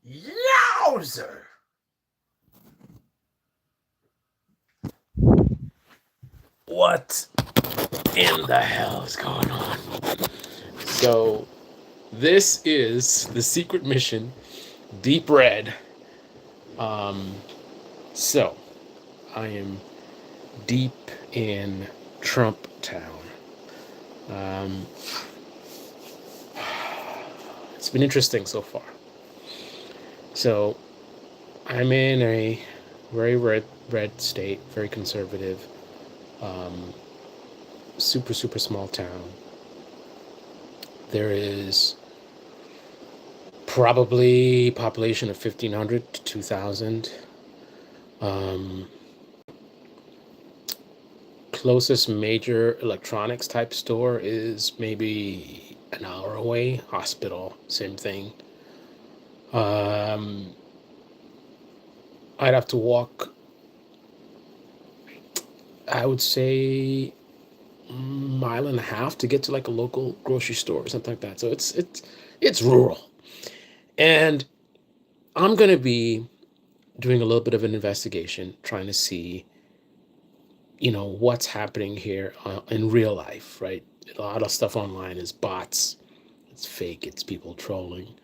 Yowzer! What in the hell is going on? So, this is the secret mission, Deep Red. Um, so, I am deep in Trump Town. Um, it's been interesting so far. So, I'm in a very red state, very conservative, um, super small town. There is probably population of 1,500 to 2,000. Um, Closest major electronics type store is maybe an hour away. Hospital, same thing. Um, I'd have to walk, I would say, mile and a half to get to like a local grocery store or something like that. So it's rural, and I'm gonna be doing a little bit of an investigation, trying to see, what's happening here in real life, right? A lot of stuff online is bots, it's fake, it's people trolling.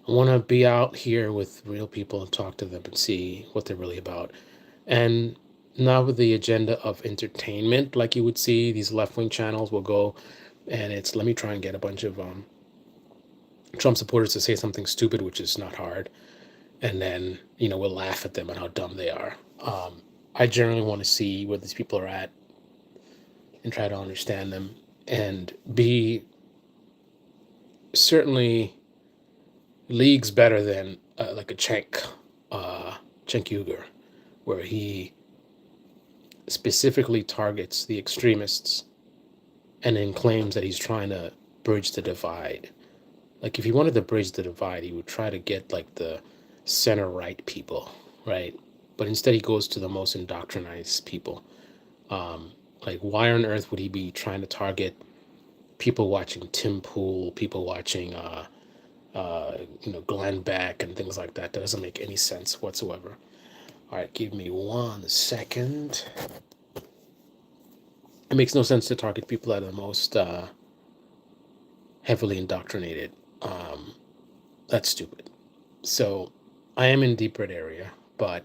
I want to be out here with real people and talk to them and see what they're really about. And not with the agenda of entertainment, like you would see these left wing channels will go and it's let me try and get a bunch of Trump supporters to say something stupid, which is not hard. And then, we'll laugh at them and how dumb they are. I generally want to see where these people are at and try to understand them and be certainly leagues better than like a Cenk Uygur, where he specifically targets the extremists and then claims that he's trying to bridge the divide. Like if he wanted to bridge the divide, he would try to get like the center right people, right? But instead, he goes to the most indoctrinized people. Like, why on earth would he be trying to target people watching Tim Pool, people watching Glenn Beck and things like that? That doesn't make any sense whatsoever. All right, give me 1 second. It makes no sense to target people that are the most heavily indoctrinated. That's stupid. So I am in deep red area, but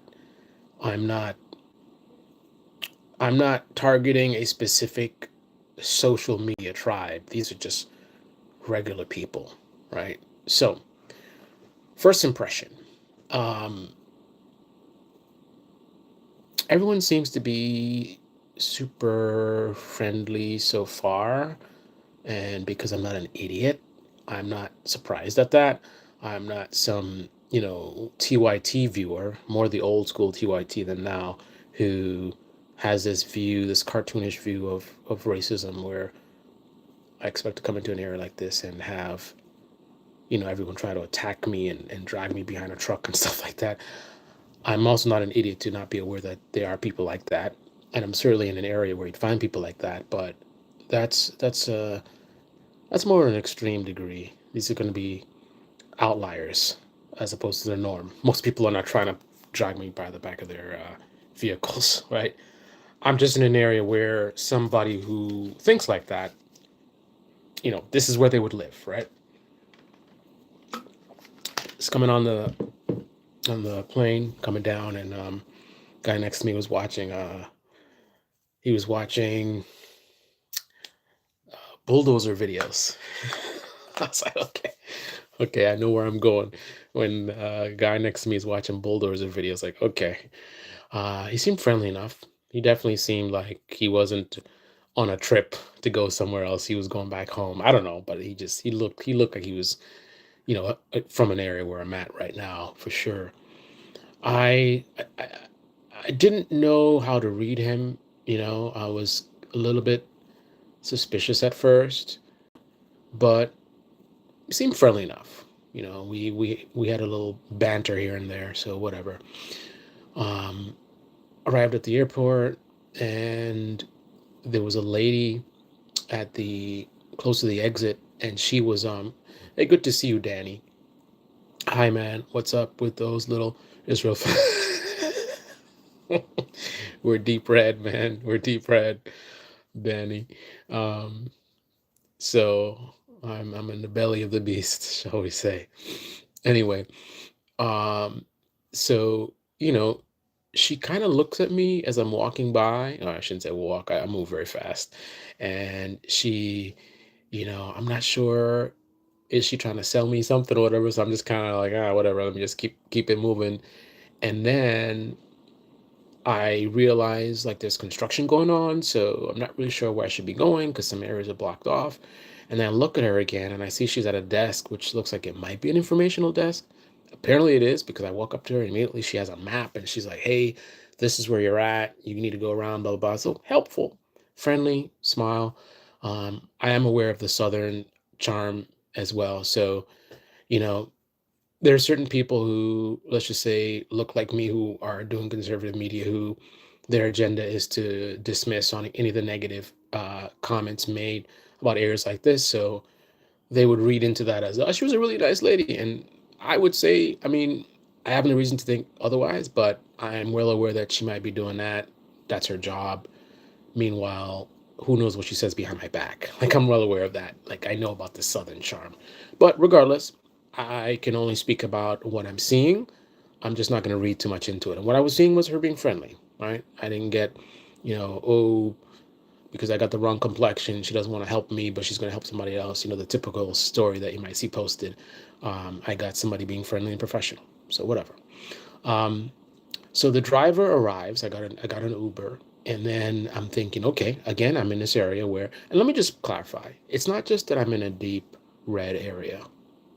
I'm not I'm not targeting a specific social media tribe. These are just regular people, right? So, first impression. Um, Everyone seems to be super friendly so far. And because I'm not an idiot, I'm not surprised at that. I'm not some, TYT viewer, more the old school TYT than now, who has this view, this cartoonish view of racism where I expect to come into an area like this and have, everyone try to attack me and drag me behind a truck and stuff like that. I'm also not an idiot to not be aware that there are people like that. And I'm certainly in an area where you'd find people like that, but that's that's uh that's more an extreme degree. These are going to be outliers as opposed to the norm. Most people are not trying to drag me by the back of their vehicles, right? I'm just in an area where somebody who thinks like that, this is where they would live, right? It's coming on the plane coming down, and guy next to me was watching. He was watching bulldozer videos. I was like, okay, I know where I'm going. When a guy next to me is watching bulldozer videos, like, okay, he seemed friendly enough. He definitely seemed like he wasn't on a trip to go somewhere else. He was going back home. I don't know, but he looked like he was, from an area where I'm at right now for sure. I, I I didn't know how to read him. I was a little bit suspicious at first, but he seemed friendly enough. We had a little banter here and there, so whatever. Um, Arrived at the airport, and there was a lady at the close to the exit, and she was hey, good to see you, Danny. Hi, man. What's up with those little Israel? We're deep red, man. We're deep red, Danny. Um, so I'm in the belly of the beast, shall we say? Anyway, um, so you know, she kind of looks at me as I'm walking by. Or I shouldn't say walk. I move very fast, and I'm not sure, is she trying to sell me something or whatever. So I'm just kind of like, whatever. Let me just keep it moving. And then I realize like there's construction going on, so I'm not really sure where I should be going because some areas are blocked off. And then I look at her again and I see she's at a desk, which looks like it might be an informational desk. Apparently it is because I walk up to her and immediately she has a map and she's like, hey, this is where you're at. You need to go around, blah, blah, blah. So helpful, friendly, smile. I am aware of the Southern charm as well. So, you know, there are certain people who, let's just say, look like me who are doing conservative media who their agenda is to dismiss on any of the negative comments made about areas like this. So they would read into that as, oh, she was a really nice lady. And I would say, I mean, I have no reason to think otherwise, but I'm well aware that she might be doing that. That's her job. Meanwhile, who knows what she says behind my back? Like, I'm well aware of that. Like, I know about the Southern charm. But regardless, I can only speak about what I'm seeing. I'm just not going to read too much into it. And what I was seeing was her being friendly, right? I didn't get, oh, because I got the wrong complexion, she doesn't want to help me, but she's going to help somebody else. The typical story that you might see posted. I got somebody being friendly and professional. So, whatever. Um, so the driver arrives. I got an Uber, and then I'm thinking, okay, again, I'm in this area where, and let me just clarify, it's not just that I'm in a deep red area.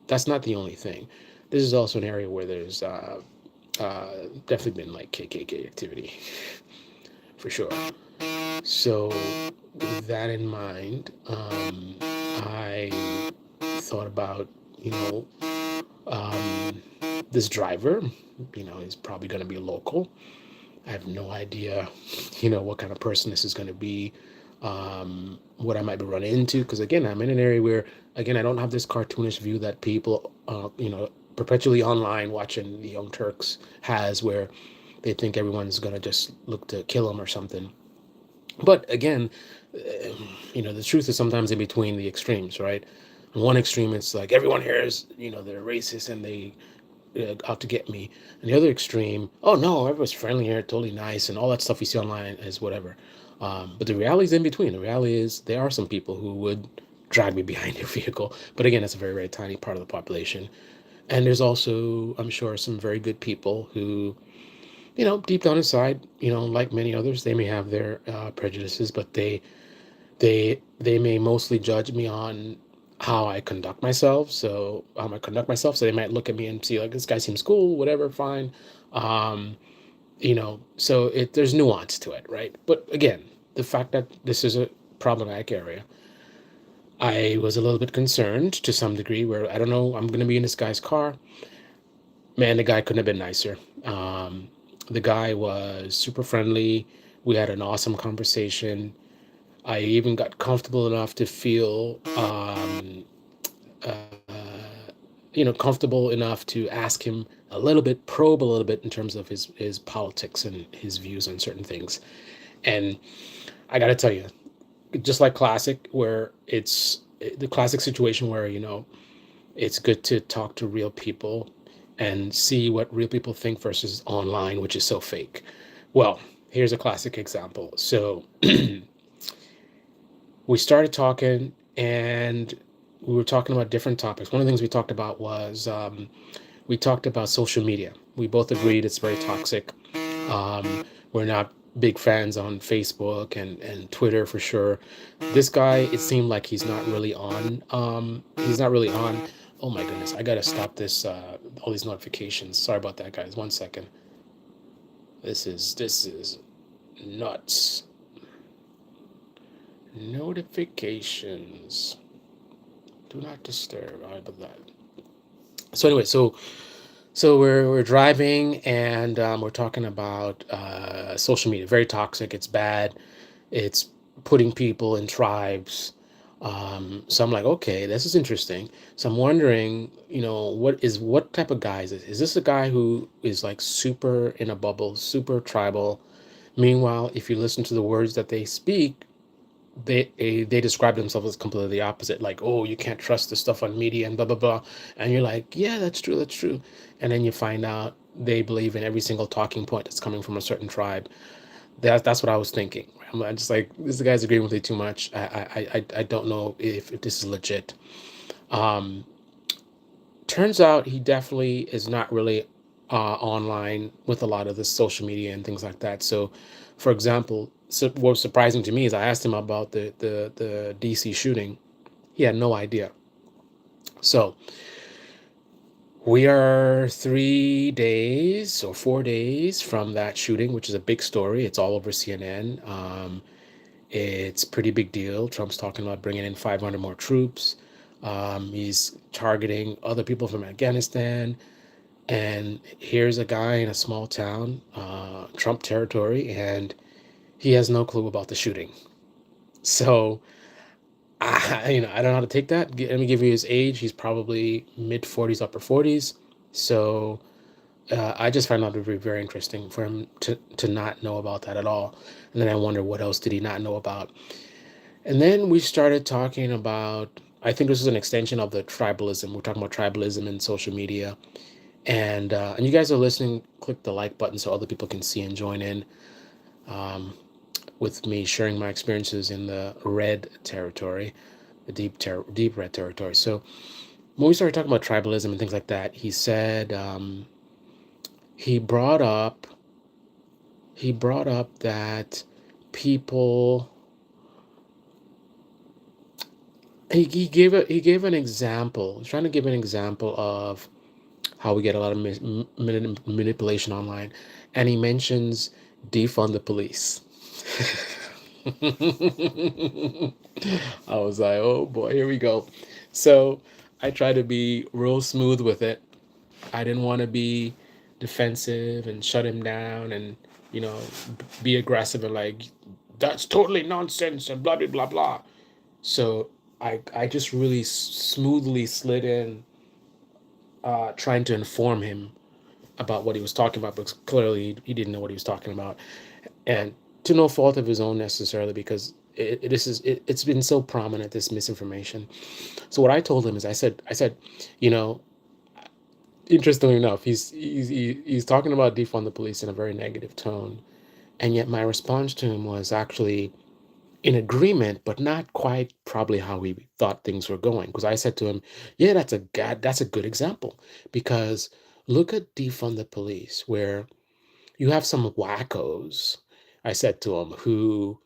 That's not the only thing. This is also an area where there's definitely been like KKK activity for sure. So with that in mind, I thought about, you know, um, this driver, is probably going to be a local. I have no idea, what kind of person this is going to be, what I might be running into. Because again, I'm in an area where, again, I don't have this cartoonish view that people, perpetually online watching the Young Turks has, where they think everyone's going to just look to kill them or something. But again, the truth is sometimes in between the extremes, right? On one extreme, it's like everyone here is, they're racist and they out to get me. And the other extreme, oh no, everyone's friendly here, totally nice, and all that stuff you see online is whatever. But the reality is in between. The reality is there are some people who would drag me behind their vehicle. But again, it's a very, very tiny part of the population. And there's also, I'm sure, some very good people who, deep down inside, like many others, they may have their prejudices, but they may mostly judge me on how I conduct myself. So they might look at me and see like this guy seems cool, whatever, fine. Um, so there's nuance to it, right? But again, the fact that this is a problematic area, I was a little bit concerned to some degree where I don't know, I'm gonna be in this guy's car. Man, the guy couldn't have been nicer. The guy was super friendly. We had an awesome conversation. I even got comfortable enough to feel, comfortable enough to ask him a little bit, probe a little bit in terms of his politics and his views on certain things. And I got to tell you, just like classic, where it's the classic situation where it's good to talk to real people and see what real people think versus online, which is so fake. Well, here's a classic example. So we started talking and we were talking about different topics. One of the things we talked about was we talked about social media. We both agreed it's very toxic. We're not big fans on Facebook and Twitter for sure. This guy, it seemed like he's not really on. He's not really on. Oh my goodness, I gotta stop this. All these notifications. Sorry about that, guys. 1 second. This is nuts. Notifications. Do not disturb. I love that. So anyway, so we're driving and we're talking about social media. Very toxic. It's bad. It's putting people in tribes. So I'm like, okay, this is interesting. So I'm wondering, what type of guy is this? Is this a guy who is like super in a bubble, super tribal? Meanwhile, if you listen to the words that they speak, they describe themselves as completely the opposite. Like, oh, you can't trust the stuff on media and blah blah blah. And you're like, yeah, that's true, that's true. And then you find out they believe in every single talking point that's coming from a certain tribe. That's what I was thinking. I'm just like, this guy's agreeing with me too much. I don't know if this is legit. Um, Turns out he definitely is not really online with a lot of the social media and things like that. So, for example, so what was surprising to me is I asked him about the DC shooting. He had no idea. So we are 3 days or 4 days from that shooting, which is a big story. It's all over CNN. It's a pretty big deal. Trump's talking about bringing in 500 more troops. He's targeting other people from Afghanistan. And here's a guy in a small town, Trump territory, and he has no clue about the shooting. So, I don't know how to take that. Let me give you his age. He's probably mid 40s, upper 40s. So, I just found out to be very interesting for him to not know about that at all. And then I wonder what else did he not know about. And then we started talking about, I think this is an extension of the tribalism. We're talking about tribalism in social media. And you guys are listening, click the like button so other people can see and join in um, with me sharing my experiences in the red territory, the deep red territory. So when we started talking about tribalism and things like that, he said he brought up that people he gave an example. He's trying to give an example of how we get a lot of manipulation online, and he mentions defund the police. I was like, oh boy, here we go. So I try to be real smooth with it. I didn't want to be defensive and shut him down and, you know, be aggressive and like, that's totally nonsense and blah, blah, blah, blah. So I just really smoothly slid in, trying to inform him about what he was talking about, because clearly he didn't know what he was talking about, and to no fault of his own necessarily, because it's been so prominent, this misinformation. So what I told him is, I said, you know, interestingly enough, he's talking about defund the police in a very negative tone, and yet my response to him was actually in agreement, but not quite probably how we thought things were going. Because I said to him, "Yeah, that's a good example, because look at defund the police, where you have some wackos." I said to him, who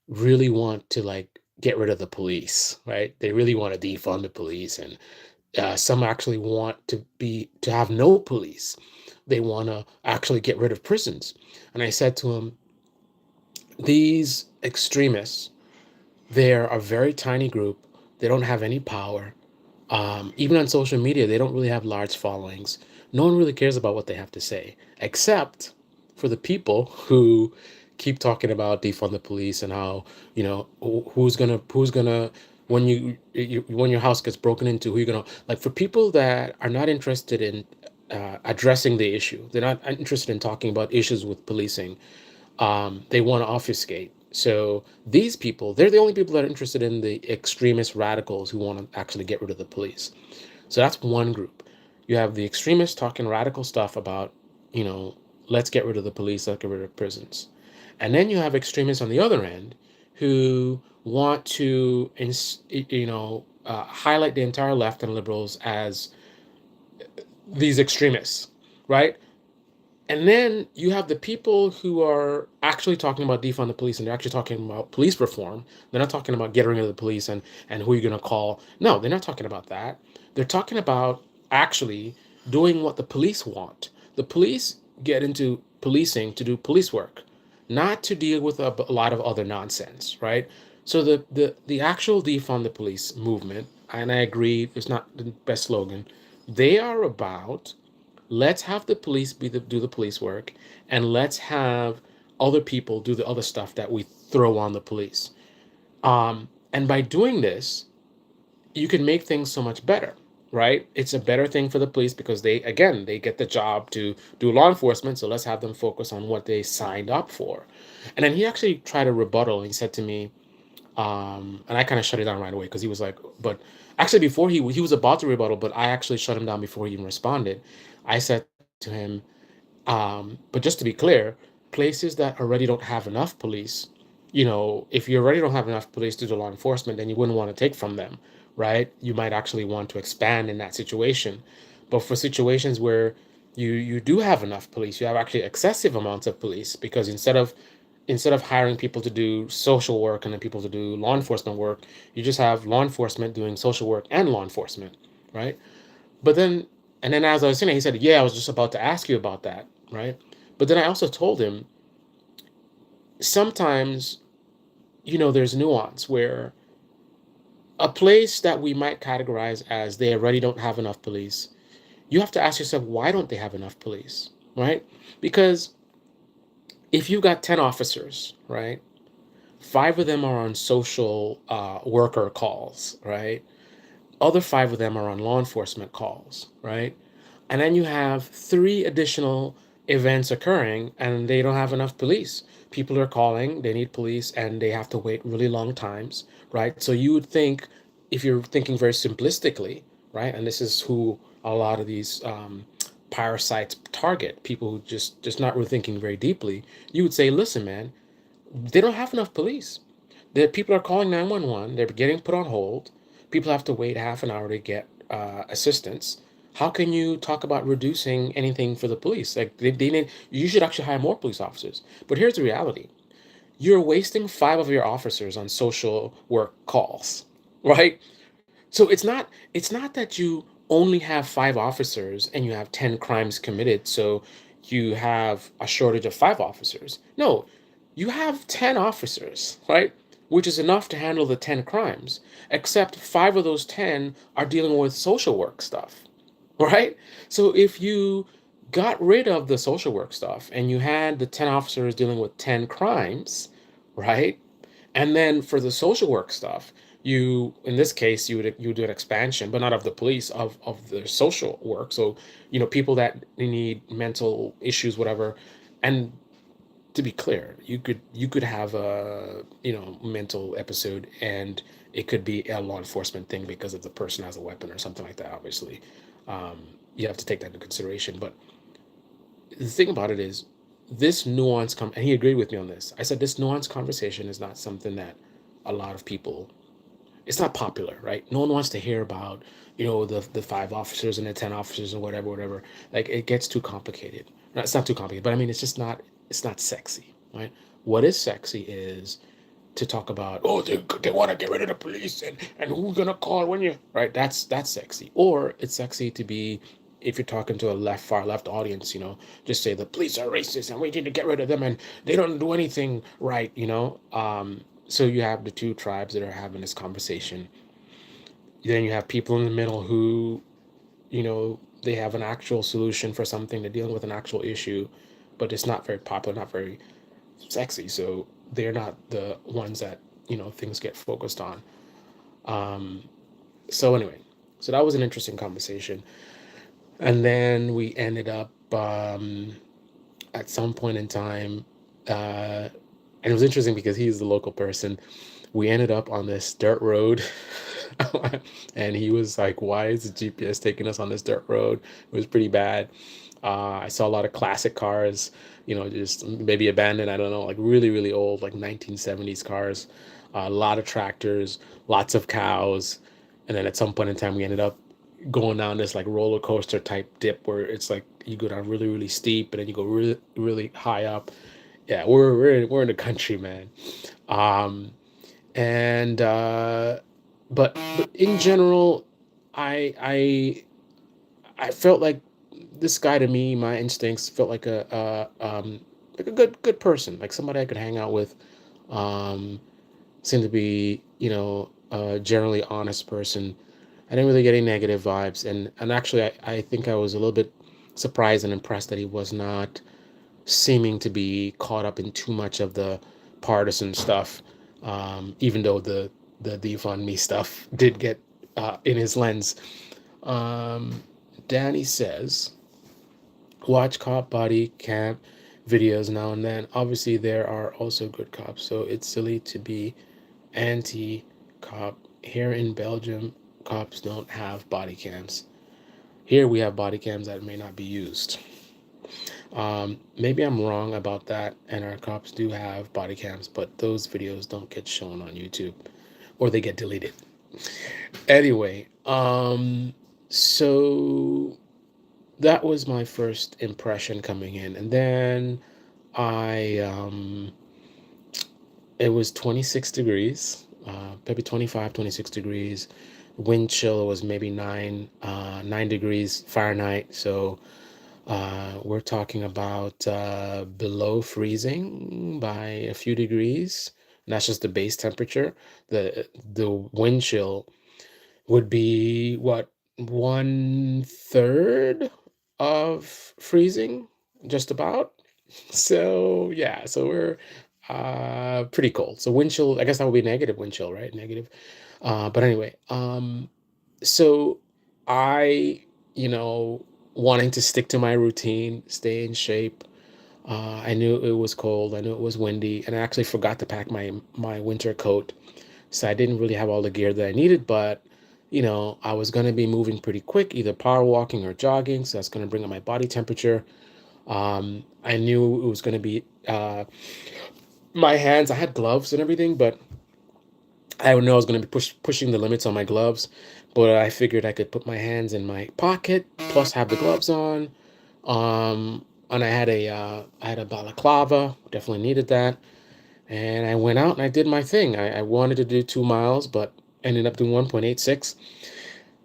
really want to like get rid of the police, right? They really want to defund the police, and some actually want to have no police. They want to actually get rid of prisons. And I said to him, these extremists, they're a very tiny group. They don't have any power. Even on social media, they don't really have large followings. No one really cares about what they have to say, except for the people who keep talking about defund the police and how, who's gonna when when your house gets broken into, who you gonna, like, for people that are not interested in addressing the issue. They're not interested in talking about issues with policing. They want to obfuscate. So these people, they're the only people that are interested in the extremist radicals who want to actually get rid of the police. So that's one group. You have the extremists talking radical stuff about, you know, let's get rid of the police, let's get rid of prisons. And then you have extremists on the other end who want to, highlight the entire left and liberals as these extremists, right? And then you have the people who are actually talking about defund the police, and they're actually talking about police reform. They're not talking about getting rid of the police and who you're going to call. No, they're not talking about that. They're talking about actually doing what the police want. The police get into policing to do police work, not to deal with a lot of other nonsense, right? So the actual defund the police movement, and I agree, it's not the best slogan. They are about, let's have the police do the police work, and let's have other people do the other stuff that we throw on the police. And by doing this, you can make things so much better, right? It's a better thing for the police because they, again, they get the job to do law enforcement. So let's have them focus on what they signed up for. And then he actually tried a rebuttal. He said to me, and I kind of shut it down right away because he was like, but actually before he was about to rebuttal, but I actually shut him down before he even responded. I said to him, but just to be clear, places that already don't have enough police, if you already don't have enough police to do law enforcement, then you wouldn't want to take from them, right? You might actually want to expand in that situation. But for situations where you do have enough police, you have actually excessive amounts of police because instead of hiring people to do social work and then people to do law enforcement work, you just have law enforcement doing social work and law enforcement, right? But then, and then as I was saying, he said, "Yeah, I was just about to ask you about that," right? But then I also told him sometimes, there's nuance where a place that we might categorize as they already don't have enough police, you have to ask yourself, why don't they have enough police, right? Because if you've got 10 officers, right, five of them are on social worker calls, right? Other five of them are on law enforcement calls, right? And then you have three additional events occurring and they don't have enough police. People are calling, they need police, and they have to wait really long times, right? So you would think, if you're thinking very simplistically, right? And this is who a lot of these parasites target, people who just not really thinking very deeply. You would say, listen, man, they don't have enough police. The people are calling 911. They're getting put on hold. People have to wait half an hour to get assistance. How can you talk about reducing anything for the police? Like they need, you should actually hire more police officers. But here's the reality: you're wasting five of your officers on social work calls, right? So it's not that you only have five officers and you have 10 crimes committed, so you have a shortage of five officers. No, you have 10 officers, right? Which is enough to handle the 10 crimes, except five of those 10 are dealing with social work stuff, right? So if you got rid of the social work stuff and you had the 10 officers dealing with 10 crimes, right? And then for the social work stuff, in this case, you would do an expansion, but not of the police, of the social work. So, people that need mental issues, whatever. And to be clear, you could have a mental episode, and it could be a law enforcement thing because if the person has a weapon or something like that. Obviously, um, you have to take that into consideration. But the thing about it is, this nuance and he agreed with me on this. I said this nuanced conversation is not something that a lot of people, it's not popular, right? No one wants to hear about, the five officers and the 10 officers and whatever. Like, it gets too complicated. No, it's not too complicated, but I mean, it's not sexy, right? What is sexy is to talk about, oh, they want to get rid of the police, and who's gonna call when you, right? That's sexy. Or it's sexy to be, if you're talking to a far left audience, just say the police are racist and we need to get rid of them and they don't do anything right, so you have the two tribes that are having this conversation. Then you have people in the middle who, they have an actual solution for something. They're dealing with an actual issue, but it's not very popular, not very sexy. So they're not the ones that, things get focused on. Um, so anyway, so that was an interesting conversation. And then we ended up at some point in time, and it was interesting because he's the local person. We ended up on this dirt road. And he was like, why is the GPS taking us on this dirt road? It was pretty bad. I saw a lot of classic cars, just maybe abandoned, I don't know, like really, really old, like 1970s cars, a lot of tractors, lots of cows. And then at some point in time, we ended up going down this like roller coaster type dip where it's like you go down really, really steep and then you go really, really high up. Yeah, we're in the country, man. Um, and but in general, I I I felt like this guy, to me, my instincts felt like a good person, like somebody I could hang out with. Um, Seemed to be, a generally honest person. I didn't really get any negative vibes, and actually, I think I was a little bit surprised and impressed that he was not seeming to be caught up in too much of the partisan stuff, even though the defund me stuff did get in his lens. Um, Danny says, watch cop body cam videos now and then. Obviously, there are also good cops, so it's silly to be anti cop. Here in Belgium, cops don't have body cams. Here we have body cams that may not be used. Maybe I'm wrong about that, and our cops do have body cams, but those videos don't get shown on YouTube or they get deleted. Anyway, so that was my first impression coming in, and then I it was 26 degrees, maybe 25, 26 degrees. Wind chill was maybe 9 degrees Fahrenheit. So we're talking about below freezing by a few degrees. And that's just the base temperature. The wind chill would be what, 1/3 of freezing, just about. So yeah, so we're pretty cold. So wind chill, I guess that would be negative wind chill, right? Negative. But anyway, so I, you know, wanting to stick to my routine, stay in shape. I knew it was cold. I knew it was windy, and I actually forgot to pack my winter coat, so I didn't really have all the gear that I needed. But I was gonna be moving pretty quick, either power walking or jogging, so that's gonna bring up my body temperature. I knew it was gonna be my hands. I had gloves and everything, but I know I was going to be pushing the limits on my gloves, but I figured I could put my hands in my pocket plus have the gloves on. And I had a balaclava, definitely needed that. And I went out and I did my thing. I wanted to do 2 miles, but ended up doing 1.86.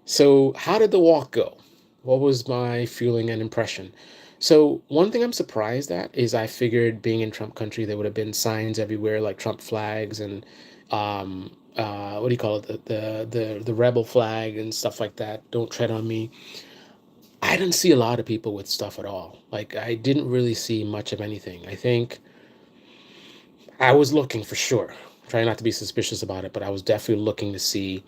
So how did the walk go? What was my feeling and impression? So one thing I'm surprised at is I figured, being in Trump country, there would have been signs everywhere like Trump flags and what do you call it, the rebel flag and stuff like that. Don't tread on me. I didn't see a lot of people with stuff at all. Like, I didn't really see much of anything. I think I was looking for sure, trying not to be suspicious about it, but I was definitely looking to see,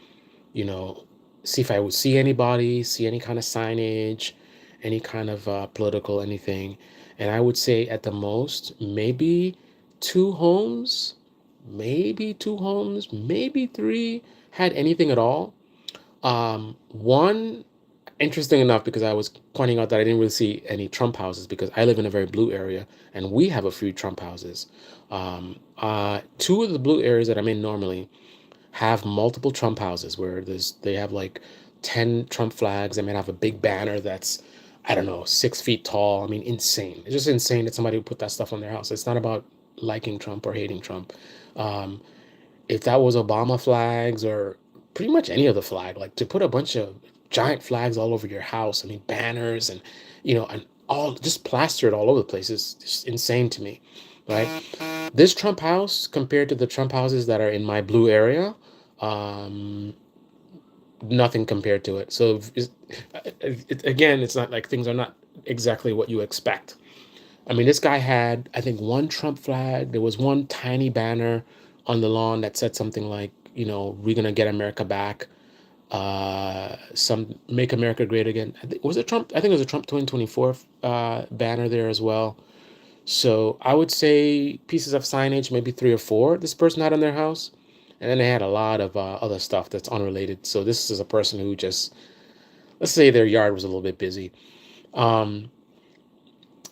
you know, see if I would see anybody, see any kind of signage, any kind of political anything. And I would say at the most, two homes, maybe two homes, maybe three had anything at all. One, interesting enough, because I was pointing out that I didn't really see any Trump houses because I live in a very blue area and we have a few Trump houses. Two of the blue areas that I'm in normally have multiple Trump houses where they have like 10 Trump flags. They might have a big banner that's, I don't know, 6 feet tall. I mean, insane. It's just insane that somebody would put that stuff on their house. It's not about liking Trump or hating Trump. Um, if that was Obama flags or pretty much any other flag, like to put a bunch of giant flags all over your house, I mean, banners and all just plastered all over the place is just insane to me, right? This Trump house compared to the Trump houses that are in my blue area, um, nothing compared to it. So again, it's not like things are not exactly what you expect. I mean, this guy had, I think, one Trump flag. There was one tiny banner on the lawn that said something like, we're gonna get America back. Some "Make America Great Again." Was it Trump? I think it was a Trump 2024 banner there as well. So I would say pieces of signage, maybe three or four, this person had in their house. And then they had a lot of other stuff that's unrelated. So this is a person who just, let's say their yard was a little bit busy. Um,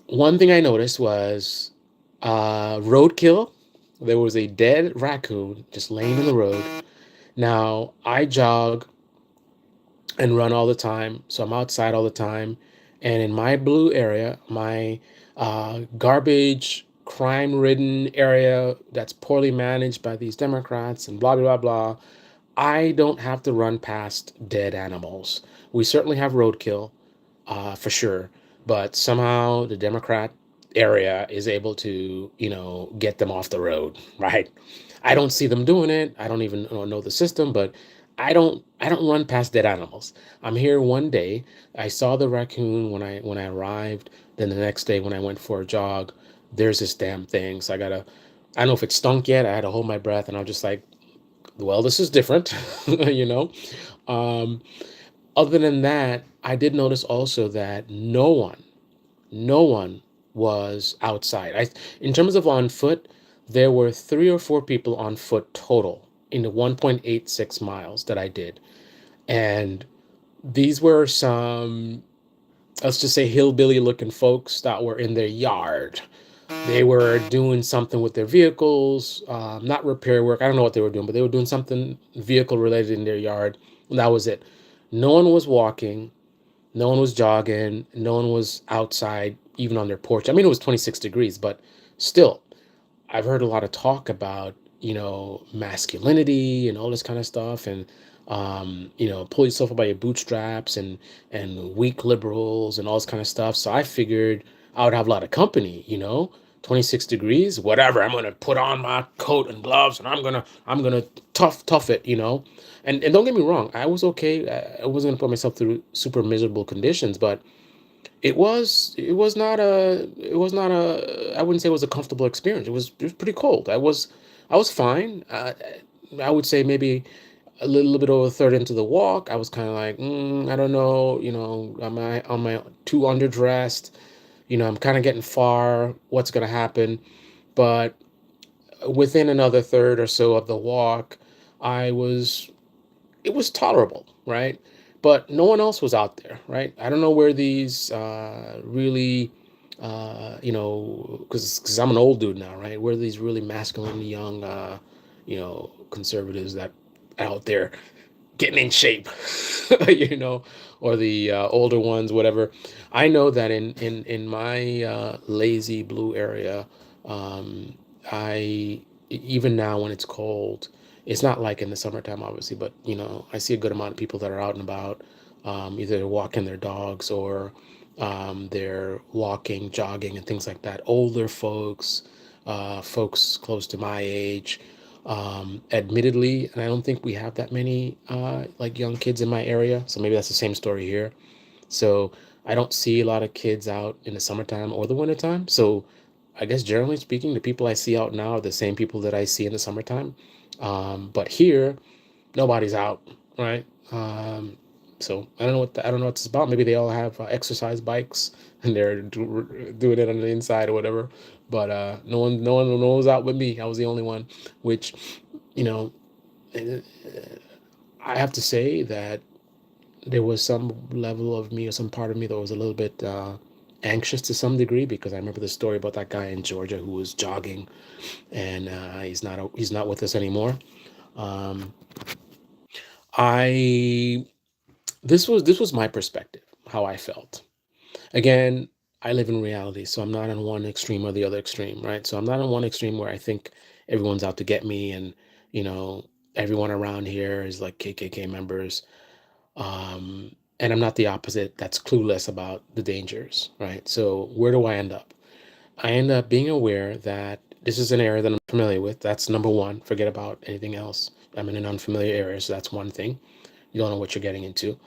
One thing I noticed was roadkill. There was a dead raccoon just laying in the road. Now, I jog and run all the time, so I'm outside all the time. And in my blue area, my garbage, crime-ridden area that's poorly managed by these Democrats and blah, blah, blah, blah, I don't have to run past dead animals. We certainly have roadkill, for sure, but somehow the Democrat area is able to, get them off the road, right? I don't see them doing it. I don't even know the system, but I don't run past dead animals. I'm here one day. I saw the raccoon when I arrived. Then the next day when I went for a jog, there's this damn thing. So I don't know if it stunk yet. I had to hold my breath, and I'm just like, well, this is different, you know. Um, Other than that, I did notice also that no one was outside. In terms of on foot, there were 3 or 4 people on foot total in the 1.86 miles that I did. And these were some, let's just say, hillbilly looking folks that were in their yard. They were doing something with their vehicles, not repair work. I don't know what they were doing, but they were doing something vehicle related in their yard. And that was it. No one was walking. No one was jogging. No one was outside, even on their porch. I mean, it was 26 degrees, but still, I've heard a lot of talk about, masculinity and all this kind of stuff, and pull yourself up by your bootstraps, and weak liberals and all this kind of stuff. So I figured I would have a lot of company. 26 degrees, whatever. I'm gonna put on my coat and gloves, and I'm gonna tough it. And don't get me wrong, I was okay. I wasn't gonna put myself through super miserable conditions, but it was not a I wouldn't say it was a comfortable experience. It was pretty cold. I was fine. I would say maybe a little bit over a third into the walk, I was kind of like, I don't know, am I too underdressed? I'm kind of getting far. What's gonna happen? But within another third or so of the walk, I was it was tolerable, right? But no one else was out there, right? I don't know where these really, because I'm an old dude now, right? Where these really masculine young, conservatives that out there getting in shape, you know, or the older ones, whatever. I know that in my lazy blue area, even now when it's cold, it's not like in the summertime, obviously, but I see a good amount of people that are out and about, either walking their dogs or they're walking, jogging, and things like that. Older folks, folks close to my age. Admittedly, and I don't think we have that many like young kids in my area, so maybe that's the same story here. So I don't see a lot of kids out in the summertime or the wintertime. So I guess generally speaking, the people I see out now are the same people that I see in the summertime. But here, nobody's out, right? So I don't know what it's about. Maybe they all have exercise bikes and they're doing it on the inside or whatever. But no one was out with me. I was the only one, which, you know, eh, I have to say that there was some level of me or some part of me that was a little bit anxious to some degree, because I remember the story about that guy in Georgia who was jogging, and he's not with us anymore. Um, I this was my perspective, how I felt. Again, I live in reality, so I'm not on one extreme or the other extreme, right? So I'm not on one extreme where I think everyone's out to get me, and you know everyone around here is like KKK members. And I'm not the opposite that's clueless about the dangers, right? So where do I end up? I end up being aware that this is an area that I'm familiar with. That's number one. Forget about anything else. I'm in an unfamiliar area, so that's one thing. You don't know what you're getting into.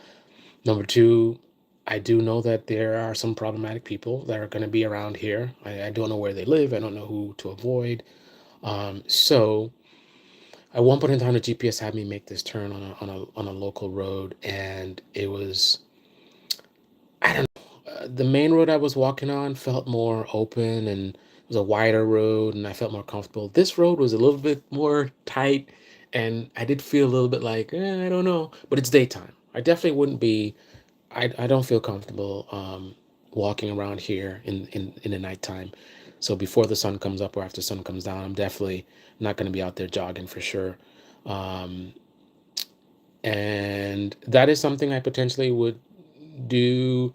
Number two, I do know that there are some problematic people that are going to be around here. I don't know where they live. I don't know who to avoid. So at one point in time, the GPS had me make this turn on a local road, and it was, I don't know, the main road I was walking on felt more open, and it was a wider road, and I felt more comfortable. This road was a little bit more tight, and I did feel a little bit like, I don't know, but it's daytime. I definitely wouldn't be. I don't feel comfortable walking around here in the nighttime. So before the sun comes up or after the sun comes down, I'm definitely not going to be out there jogging for sure. Um, and that is something I potentially would do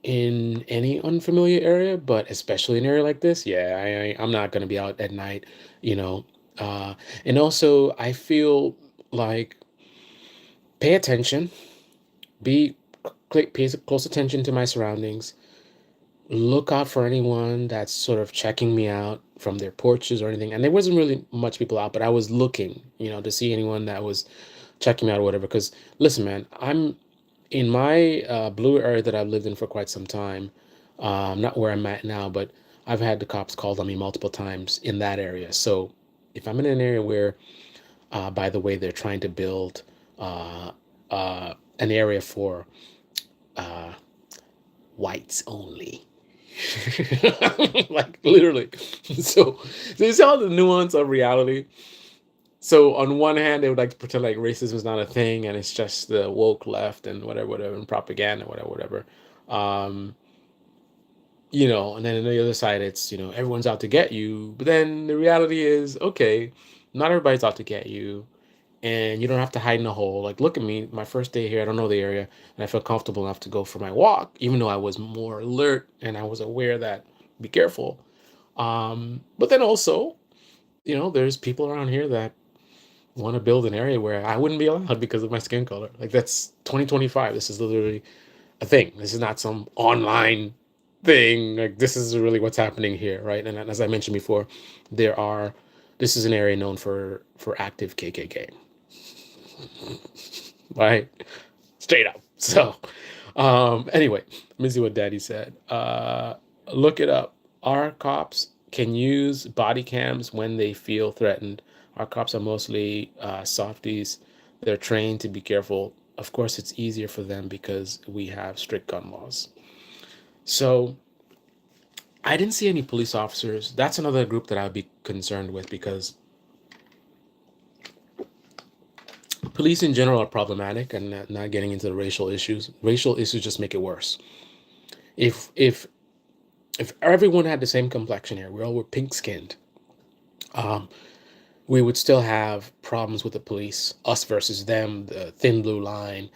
in any unfamiliar area, but especially in an area like this, yeah, I'm not going to be out at night, you know. And also, I feel like pay attention, be pay close attention to my surroundings, look out for anyone that's sort of checking me out from their porches or anything. And there wasn't really much people out, but I was looking, to see anyone that was checking me out or whatever. Because listen, man, I'm in my blue area that I've lived in for quite some time. Not where I'm at now, but I've had the cops called on me multiple times in that area. So if I'm in an area where by the way, they're trying to build an area for uh, whites only. Like literally. So there's all the nuance of reality. So on one hand, they would like to pretend like racism is not a thing and it's just the woke left and whatever, whatever, and propaganda, whatever, whatever. Um, and then on the other side, it's, everyone's out to get you. But then the reality is, okay, not everybody's out to get you. And you don't have to hide in a hole. Like, look at me, my first day here, I don't know the area, and I feel comfortable enough to go for my walk, even though I was more alert and I was aware that be careful. But then also, there's people around here that want to build an area where I wouldn't be allowed because of my skin color. Like, that's 2025. This is literally a thing. This is not some online thing. Like, this is really what's happening here, right? And as I mentioned before, this is an area known for active KKK, right? Straight up. So, anyway, let me see what Daddy said. Look it up. Our cops can use body cams when they feel threatened. Our cops are mostly softies. They're trained to be careful. Of course, it's easier for them because we have strict gun laws. So, I didn't see any police officers. That's another group that I'd be concerned with because police in general are problematic, and not getting into the racial issues. Racial issues just make it worse. If everyone had the same complexion here, we all were pink skinned, um, we would still have problems with the police, us versus them, the thin blue line.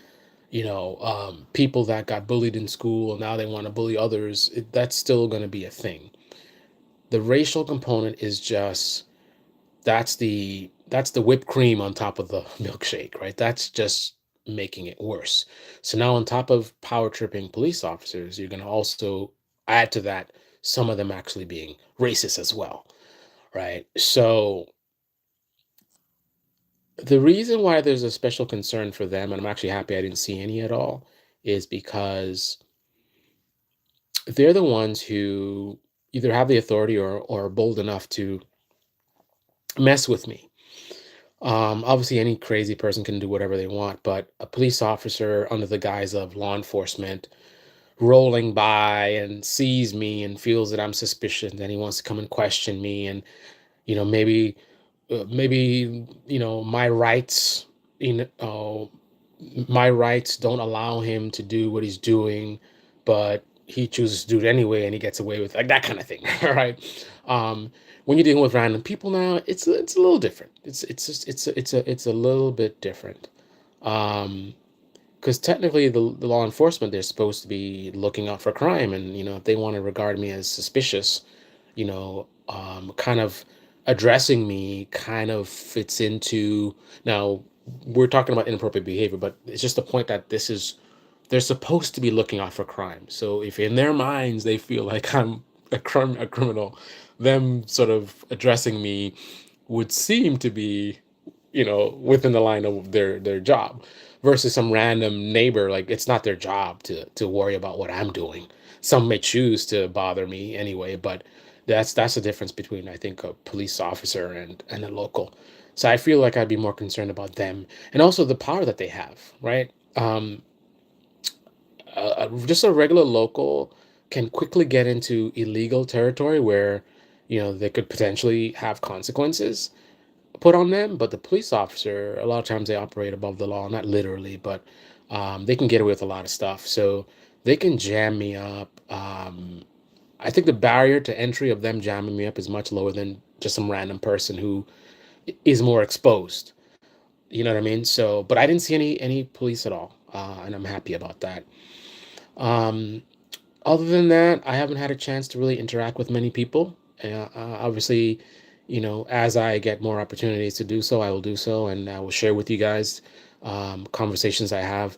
People that got bullied in school now they want to bully others. That's still going to be a thing. The racial component is just that's the whipped cream on top of the milkshake, right? That's just making it worse. So now on top of power tripping police officers, you're going to also add to that some of them actually being racist as well, right? So the reason why there's a special concern for them, and I'm actually happy I didn't see any at all, is because they're the ones who either have the authority or are bold enough to mess with me. Obviously, any crazy person can do whatever they want, but a police officer under the guise of law enforcement rolling by and sees me and feels that I'm suspicious and he wants to come and question me and maybe my rights you know my rights don't allow him to do what he's doing, but he chooses to do it anyway and he gets away with like that kind of thing. All right. When you're dealing with random people now, it's a little different. It's just it's a little bit different. Because technically the law enforcement, they're supposed to be looking out for crime, and if they want to regard me as suspicious, kind of addressing me kind of fits into. Now we're talking about inappropriate behavior, but it's just the point that they're supposed to be looking out for crime. So if in their minds they feel like I'm a criminal, them sort of addressing me would seem to be, within the line of their job, versus some random neighbor. Like, it's not their job to worry about what I'm doing. Some may choose to bother me anyway, but that's the difference between, I think, a police officer and a local. So I feel like I'd be more concerned about them and also the power that they have, right? Just a regular local can quickly get into illegal territory where they could potentially have consequences put on them. But the police officer, a lot of times they operate above the law, not literally, but they can get away with a lot of stuff. So they can jam me up. I think the barrier to entry of them jamming me up is much lower than just some random person who is more exposed. You know what I mean? So, but I didn't see any police at all, and I'm happy about that. Um, Other than that, I haven't had a chance to really interact with many people. Obviously, as I get more opportunities to do so, I will do so, and I will share with you guys conversations I have.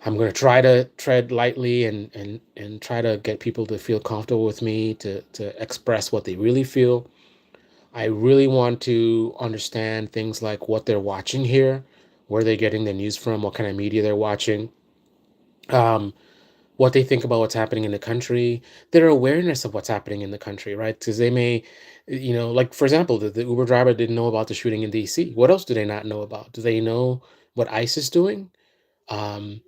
I'm going to try to tread lightly and try to get people to feel comfortable with me to express what they really feel. I really want to understand things like what they're watching here, where they're getting their news from, what kind of media they're watching. Um, what they think about what's happening in the country, their awareness of what's happening in the country, right? Because they may, like for example, the Uber driver didn't know about the shooting in DC. What else do they not know about? Do they know what ICE is doing? Um,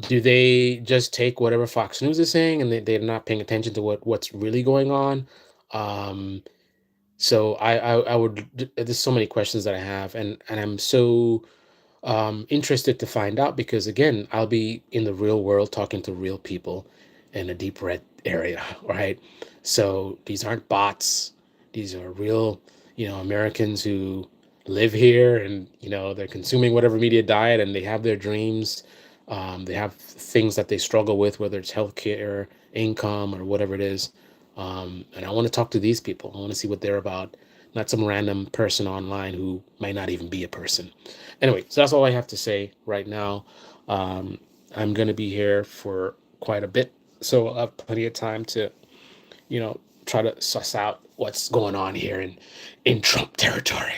do they just take whatever Fox News is saying and they're not paying attention to what's really going on? Um, so I would, there's so many questions that I have, and I'm so interested to find out because again, I'll be in the real world talking to real people in a deep red area, right? So these aren't bots. These are real, Americans who live here and, they're consuming whatever media diet and they have their dreams. They have things that they struggle with, whether it's healthcare, income, or whatever it is. And I want to talk to these people. I want to see what they're about, not some random person online who might not even be a person. Anyway, so that's all I have to say right now. Um, I'm going to be here for quite a bit, so I'll have plenty of time to, try to suss out what's going on here in Trump territory.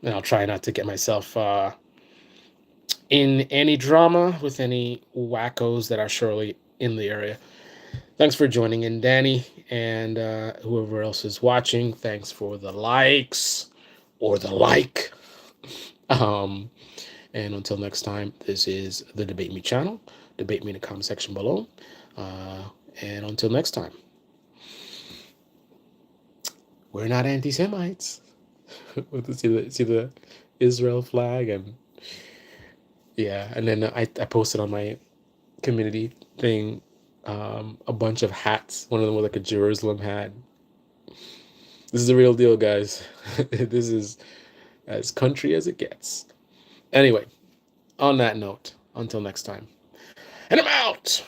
And I'll try not to get myself in any drama with any wackos that are surely in the area. Thanks for joining in, Danny, and whoever else is watching. Thanks for the likes or the like. Um, And until next time, this is the Debate Me channel. Debate me in the comment section below. And until next time, we're not anti-Semites. see the Israel flag, and yeah, and then I posted on my community thing a bunch of hats. One of them was like a Jerusalem hat. This is the real deal, guys. This is as country as it gets. Anyway, on that note, until next time. And I'm out!